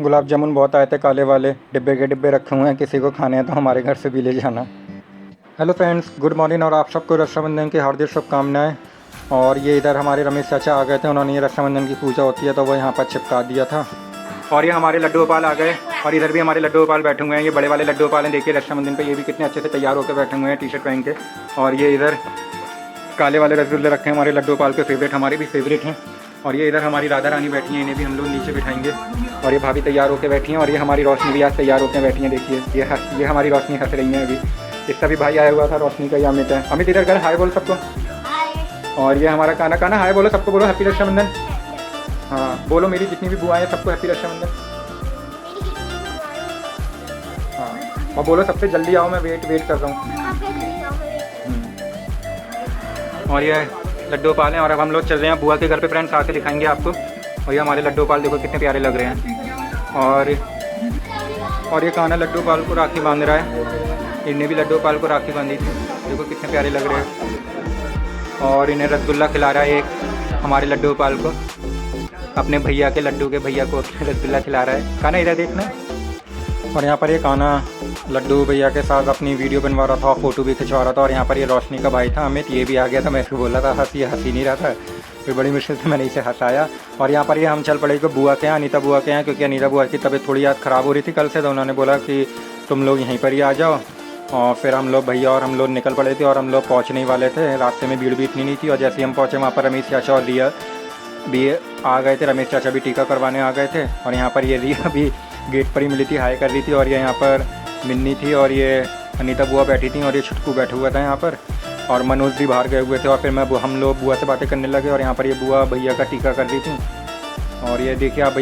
गुलाब जामुन बहुत आए थे काले वाले, डिब्बे के डिब्बे रखे हुए हैं, किसी को खाने हैं तो हमारे घर से भी ले जाना। हेलो फ्रेंड्स, गुड मॉर्निंग और आप सबको रक्षाबंधन की हार्दिक शुभकामनाएं। और ये इधर हमारे रमेश चाचा आ गए थे, उन्होंने ये रक्षाबंधन की पूजा होती है तो वो यहाँ पर चिपका दिया था। और ये हमारे लड्डू गोपाल आ गए और इधर भी हमारे लड्डू गोपाल बैठे हुए हैं। ये बड़े वाले लड्डू गोपाल हैं, देखिए रक्षाबंधन पे ये भी कितने अच्छे से तैयार होकर बैठे हुए हैं टी शर्ट पहन के। और ये इधर काले वाले रसगुल्ले रखे हैं, हमारे लड्डू गोपाल के फेवरेट, हमारे भी फेवरेट हैं। और ये इधर हमारी राधा रानी बैठी हैं, इन्हें भी हम लोग नीचे बिठाएंगे। और ये भाभी तैयार होकर बैठी हैं और ये हमारी रोशनी भी आज तैयार होकर बैठी हैं। देखिए ये हमारी रोशनी हंस रही हैं अभी। इसका भी भाई आया हुआ था रोशनी का, ये अमित है। अमित इधर कर हाय बोल सबको। और ये हमारा काना हाय बोलो सबको, बोलो हैप्पी रक्षाबंधन। हाँ बोलो, मेरी जितनी भी बुआ हैं सबको हैप्पी रक्षाबंधन। हाँ और बोलो सबसे जल्दी आओ, मैं वेट कर रहा हूँ। और ये लड्डू गोपाल हैं और अब हम लोग चल रहे हैं बुआ के घर पे। फ्रेंड्स आके दिखाएंगे आपको। और ये हमारे लड्डू गोपाल देखो कितने प्यारे लग रहे हैं। और ये काना लड्डू गोपाल को राखी बांध रहा है। इन्हें भी लड्डू गोपाल को राखी बांधी थी, देखो कितने प्यारे लग रहे हैं। और इन्हें रसगुल्ला खिला रहा है एक हमारे लड्डू गोपाल को, अपने भैया के लड्डू के भैया को रसगुल्ला खिला रहा है। काना इधर देखना। और यहाँ पर ये काना लड्डू भैया के साथ अपनी वीडियो बनवा रहा था, फ़ोटो भी खिंचवा रहा था। और यहाँ पर ये रोशनी का भाई था अमित, ये भी आ गया था। मैं इसको बोल रहा था हंसी नहीं रहा था, फिर बड़ी मुश्किल से मैंने इसे हंसाया। और यहाँ पर ये हम चल पड़े को बुआ के यहाँ, अनीता बुआ के यहाँ, क्योंकि अनीता बुआ की तबीयत थोड़ी याद ख़राब हो रही थी कल से, तो उन्होंने बोला कि तुम लोग यहीं पर ही आ जाओ। और फिर हम लोग भैया और हम लोग निकल पड़े थे और हम लोग पहुँचने ही वाले थे। रास्ते में भीड़ भी इतनी नहीं थी। और जैसे ही हम पहुँचे वहाँ पर रमेश चाचा और रिया भी आ गए थे। रमेश चाचा भी टीका करवाने आ गए थे। और यहाँ पर ये रिया भी गेट पर ही मिली थी, हाई कर रही थी। और ये यहाँ पर मिन्नी थी और ये अनीता बुआ बैठी थी और ये छुटकू बैठा हुआ था यहाँ पर। और मनोज भी बाहर गए हुए थे। और फिर हम लोग बुआ से बातें करने लगे। और यहाँ पर ये बुआ भैया का टीका कर रही थी। और ये देखिए आप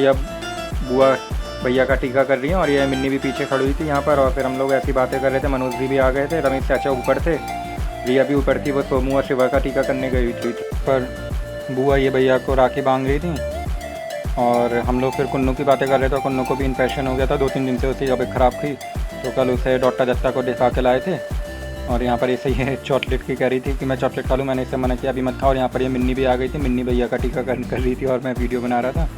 बुआ भैया का टीका कर रही हैं। और ये मिन्नी भी पीछे खड़ी हुई थी यहाँ पर। और फिर हम लोग ऐसी बातें कर रहे थे। मनोज जी भी आ गए थे, रमेश चाचा ऊपर थे, रिया भी ऊपर थी, वो सोमू और शिवा का टीका करने गई थी। पर बुआ ये भैया को राखी बांध रही थी। और हम लोग फिर कुन्नू की बातें कर रहे थे। कुन्नू को भी इन्फेक्शन हो गया था, 2-3 दिन से उसकी तबीयत ख़राब थी, तो कल उसे डॉक्टर दत्ता को दिखा के लाए थे। और यहाँ पर इसे ये चॉकलेट की कह रही थी कि मैं चॉकलेट खा लूँ, मैंने इसे मना किया अभी मत खाओ। और यहाँ पर ये मिन्नी भी आ गई थी, मिन्नी भैया का टीका कर रही थी और मैं वीडियो बना रहा था।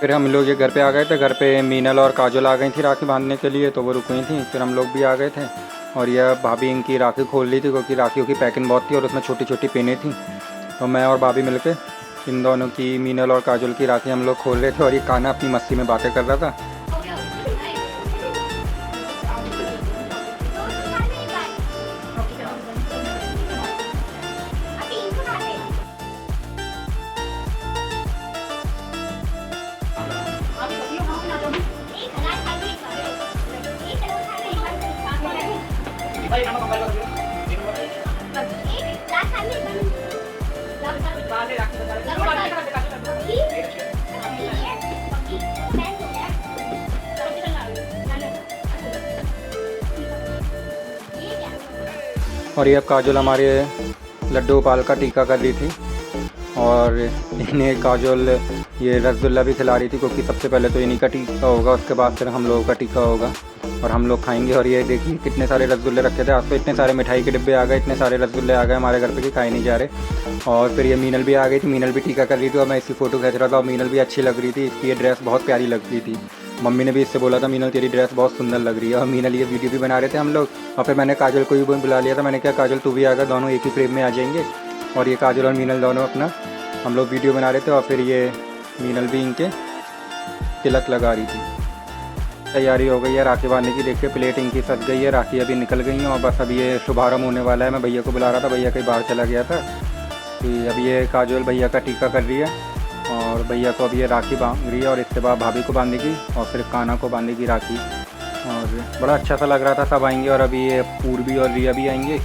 फिर हम लोग ये घर पे आ गए थे। घर पे मीनल और काजल आ गई थी राखी बांधने के लिए, तो वो रुक गई थी। फिर हम लोग भी आ गए थे। और यह भाभी इनकी राखी खोल ली थी, क्योंकि राखियों की पैकिंग बहुत थी और उसमें छोटी छोटी पेनें थी। तो मैं और भाभी मिलके इन दोनों की, मीनल और काजल की राखी हम लोग खोल रहे थे। और ये काना अपनी मस्ती में बातें कर रहा था। और ये अब काजल हमारे लड्डू गोपाल का टीका कर रही थी। और इन्हें काजल ये रसगुल्ला भी खिला रही थी, क्योंकि सबसे पहले तो इन्हीं का टीका होगा, उसके बाद फिर हम लोगों का टीका होगा और हम लोग खाएंगे। और ये देखिए कितने सारे रसगुल्ले रखे थे आज तो, इतने सारे मिठाई के डिब्बे आ गए, इतने सारे रसगुल्ले आ गए हमारे घर पे कि खाए नहीं जा रहे। और फिर ये मीनल भी आ गई थी, मीनल भी टीका कर रही थी और मैं इसकी फ़ोटो खींच रहा था। और मीनल भी अच्छी लग रही थी, इसकी ये ड्रेस बहुत प्यारी लग रही थी। मम्मी ने भी इससे बोला था मीनल तेरी ड्रेस बहुत सुंदर लग रही है। और मीनल ये वीडियो भी बना रहे थे हम लोग। और फिर मैंने काजल को भी बुला लिया था, मैंने कहा काजल तू भी आ गया, दोनों एक ही फ्रेम में आ जाएंगे। और ये काजल और मीनल दोनों अपना हम लोग वीडियो बना रहे थे। और फिर ये मीनल भी इनके तिलक लगा रही थी। तैयारी हो गई है राखी बांधने की, देखिए प्लेट इनकी सज गई है, राखी अभी निकल गई हैं और बस अभी ये शुभारंभ होने वाला है। मैं भैया को बुला रहा था, भैया कहीं बाहर चला गया था। कि अभी ये काजल भैया का टीका कर रही है और भैया को अभी ये राखी बांध रही है। और इसके बाद भाभी को बांधेगी और फिर काना को बांधेगी राखी। और बड़ा अच्छा सा लग रहा था, सब आएंगे। और अभी ये पूर्वी और रिया भी आएंगे।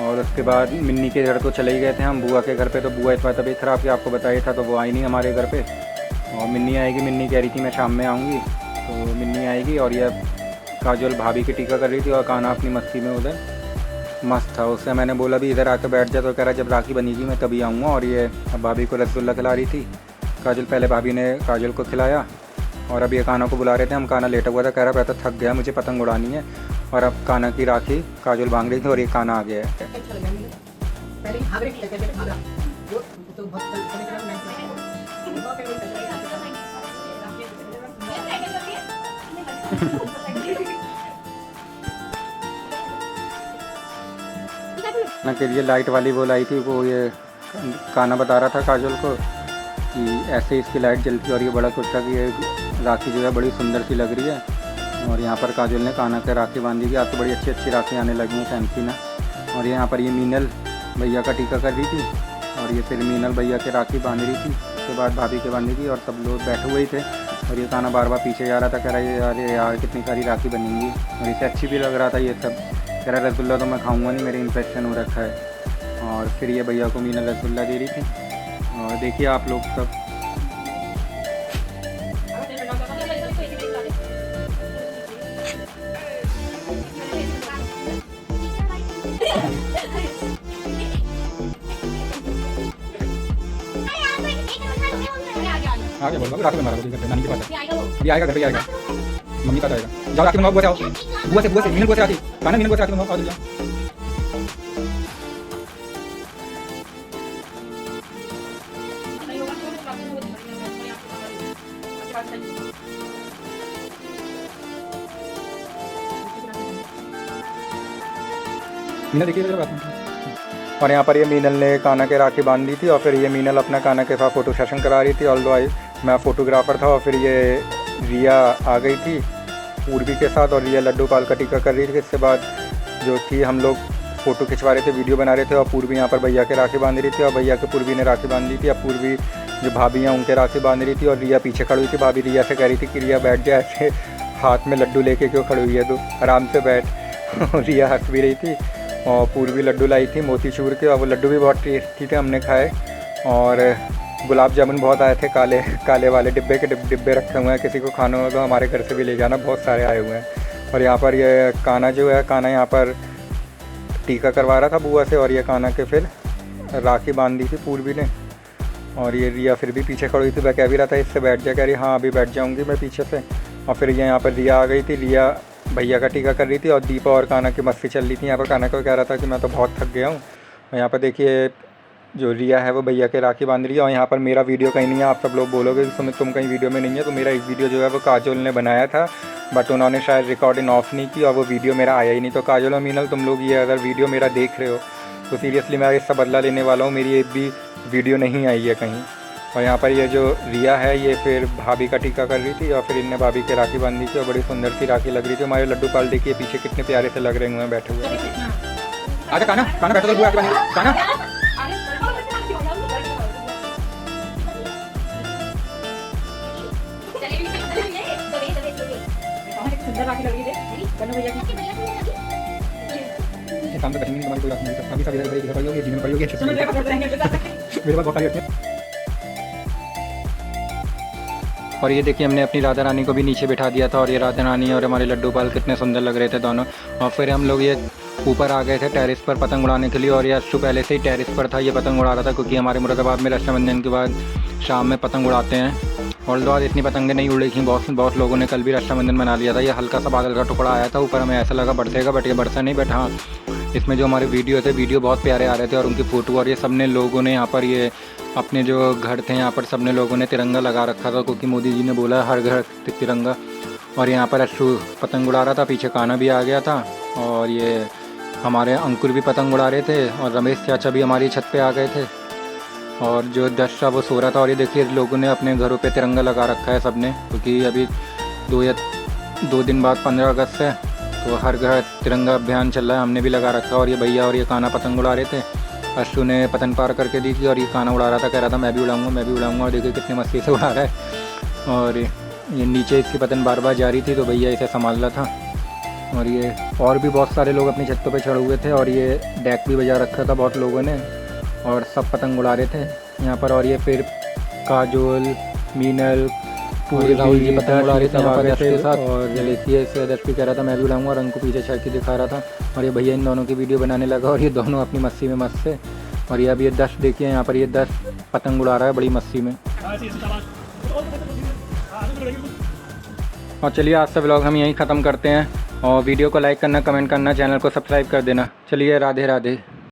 और उसके बाद मिन्नी के घर तो चले ही गए थे हम, बुआ के घर पे। तो बुआ इस बार तबीयत ख़राब थी, आपको बताया था, तो वो आई नहीं हमारे घर पे। और मिन्नी आएगी, मिन्नी कह रही थी मैं शाम में आऊँगी, तो मिन्नी आएगी। और यह काजल भाभी की टीका कर रही थी और काना अपनी मस्ती में उधर मस्त था। उससे मैंने बोला भी इधर आकर बैठ जा, तो कह रहा जब राखी बनेगी मैं तभी आऊँगा। और ये अब भाभी को रसगुल्ला खिला रही थी काजल। पहले भाभी ने काजल को खिलाया और अब ये काना को बुला रहे थे हम। काना लेटा हुआ था, कह रहा मैं तो थक गया, मुझे पतंग उड़ानी है। और अब काना की राखी काजोल बांध रही थी और ये काना आ गया है। के लिए लाइट वाली वो लाई थी, वो ये काना बता रहा था काजोल को कि ऐसे इसकी लाइट जलती है और ये बड़ा खुश था कि ये राखी जो है बड़ी सुंदर सी लग रही है। और यहाँ पर काजोल ने काना के राखी बांधी थी। आज तो बड़ी अच्छी अच्छी राखी आने लगी हैं फैंसी ना। और यहाँ पर ये मीनल भैया का टीका कर रही थी और ये फिर मीनल भैया के राखी बांध रही थी। उसके बाद भाभी के बांधी थी और सब लोग बैठे हुए ही थे। और ये काना बार बार पीछे जा रहा था, कह रहा है अरे यार कितनी सारी राखी बनेंगी। और इसे अच्छी भी लग रहा था ये सब, कह रहा रसगुल्ला तो मैं खाऊंगा नहीं, मेरे इन्फेक्शन हो रखा है। और फिर ये भैया को मीनल रसगुल्ला दे रही थी। और देखिए आप लोग सब आगे बोलो, राखी बनवा रहा हूँ नानी के पास। अभी आएगा घर पे आएगा, मम्मी का आएगा। जाओ राखी बनवाओ, बुआ से आओ, बुआ से मीनल बुआ से राखी, काना मीनल बुआ से राखी बनवाओ। आओ मीनल देखिए। और यहाँ पर ये मीनल ने काना के राखी बांध दी थी और फिर ये मीनल अपना काना के साथ फ़ोटो सेशन करा रही थी। ऑल्दो मैं फ़ोटोग्राफ़र था। और फिर ये रिया आ गई थी पूर्वी के साथ और रिया लड्डू पाल का टीका कर रही थी। इसके बाद जो थी हम लोग फ़ोटो खिंचवा रहे थे, वीडियो बना रहे थे और पूर्वी यहाँ पर भैया के राखी बांध रही थी और भैया के पूर्वी ने राखी बांध दी थी। अब पूर्वी जो भाभी हैं उनके राखी बांध रही थी और रिया पीछे खड़ी हुई थी। भाभी रिया से कह रही थी कि रिया बैठ जाए, ऐसे हाथ में लड्डू लेके क्यों खड़ी हुई है, तो आराम से बैठ। रिया हंस भी रही थी। और पूर्वी लड्डू लाई थी मोतीचूर के और वो लड्डू भी बहुत टेस्टी थे, हमने खाए। और गुलाब जामुन बहुत आए थे, काले काले वाले डिब्बे के डिब्बे रखे हुए हैं, किसी को खाना हो तो हमारे घर से भी ले जाना, बहुत सारे आए हुए हैं। और यहाँ पर ये काना जो है, काना यहाँ पर टीका करवा रहा था बुआ से और ये काना के फिर राखी बांध दी थी पूर्वी ने। और ये रिया फिर भी पीछे खड़ी थी, मैं कह भी रहा था इससे बैठ जा, कह रही हाँ अभी बैठ जाऊँगी मैं पीछे से। और फिर ये यहाँ पर रिया आ गई थी, रिया भैया का टीका कर रही थी और दीपा और काना की मस्ती चल रही थी। यहाँ पर काना को कह रहा था कि मैं तो बहुत थक गया हूँ। और यहाँ पर देखिए जो रिया है वो भैया के राखी बांध रही है। और यहाँ पर मेरा वीडियो कहीं नहीं है, आप सब लोग बोलोगे कि सुमित तुम कहीं वीडियो में नहीं है, तो मेरा एक वीडियो जो है वो काजोल ने बनाया था, बट उन्होंने शायद रिकॉर्डिंग ऑफ नहीं की और वो वीडियो मेरा आया ही नहीं। तो काजोल और मीनल तुम लोग ये अगर वीडियो मेरा देख रहे हो तो सीरियसली मैं इसका बदला लेने वाला हूँ, मेरी एक भी वीडियो नहीं आई है कहीं। और यहाँ पर ये जो रिया है ये फिर भाभी का टीका कर रही थी और फिर इनने भाभी के राखी बांधी थी और बड़ी सुंदर सी राखी लग रही थी। हमारे लड्डू पाल देखिए पीछे कितने प्यारे से लग रहे हुए हैं बैठे हुए। आजा काना, काना बैठो तो बुआ के बांधी काना। काम तो कठिन तुम्हारी कोई बात नहीं, अभी सब इधर उधर पड़ी होगी, जीवन पड़ी होगी, अच्छे से मेरे पास बहुत सारी होती है। और ये देखिए हमने अपनी राधा रानी को भी नीचे बिठा दिया था और ये राधा रानी और हमारे लड्डू पाल कितने सुंदर लग रहे थे दोनों। और फिर हम लोग ये ऊपर आ गए थे टेरिस पर पतंग उड़ाने के लिए। और ये अश्शु पहले से ही टेरिस पर था, ये पतंग उड़ा रहा था क्योंकि हमारे मुरादाबाद में रक्षाबंधन के बाद शाम में पतंग उड़ाते हैं। और तो आज इतनी पतंगें नहीं उड़ी थी, बहुत लोगों ने कल भी रक्षाबंधन मना लिया था। ये हल्का सा बादल का टुकड़ा आया था ऊपर, हमें ऐसा लगा बरसेगा, बट ये बरसा नहीं। बट हाँ इसमें जो हमारे वीडियो थे, वीडियो बहुत प्यारे आ रहे थे और उनकी फ़ोटो। और ये सब ने लोगों ने यहाँ पर ये अपने जो घर थे यहाँ पर सब ने लोगों ने तिरंगा लगा रखा था क्योंकि मोदी जी ने बोला हर घर तिरंगा। और यहाँ पर अश्शु पतंग उड़ा रहा था, पीछे काना भी आ गया था और ये हमारे अंकुर भी पतंग उड़ा रहे थे और रमेश चाचा भी हमारी छत पे आ गए थे। और जो दश था वो सो रहा था। और ये देखिए लोगों ने अपने घरों पे तिरंगा लगा रखा है सबने, क्योंकि अभी 2 दिन बाद 15 अगस्त है तो हर घर तिरंगा अभियान चल रहा है, हमने भी लगा रखा है। और ये भैया और ये काना पतंग उड़ा रहे थे, अश्शु ने पतंग पार करके दी थी और ये काना उड़ा रहा था, कह रहा था मैं भी उड़ाऊँगा मैं भी उड़ाऊँगा। और देखिए कितने मस्ती से उड़ा रहा है। और ये नीचे इसकी पतंग बार बार जा रही थी तो भैया इसे संभाल रहा था। और ये और भी बहुत सारे लोग अपनी छतों पे चढ़े हुए थे और ये डेक भी बजा रखा था बहुत लोगों ने और सब पतंग उड़ा रहे थे यहाँ पर। और ये फिर काजोल, मीनल, पूरी राहुल जी पतंग उड़ा रहे थे यहाँ पर के साथ। और देखिए इसे अदर्श भी कह रहा था मैं भी उड़ाऊँगा और अंकु पीछे छत की दिखा रहा था। और ये भैया इन दोनों की वीडियो बनाने लगा और ये दोनों अपनी मस्ती में मस्त थे। और ये अब ये 10 देखिए यहाँ पर ये 10 पतंग उड़ा रहा है बड़ी मस्ती में। और चलिए आज का व्लॉग हम यहीं ख़त्म करते हैं और वीडियो को लाइक करना, कमेंट करना, चैनल को सब्सक्राइब कर देना। चलिए राधे राधे।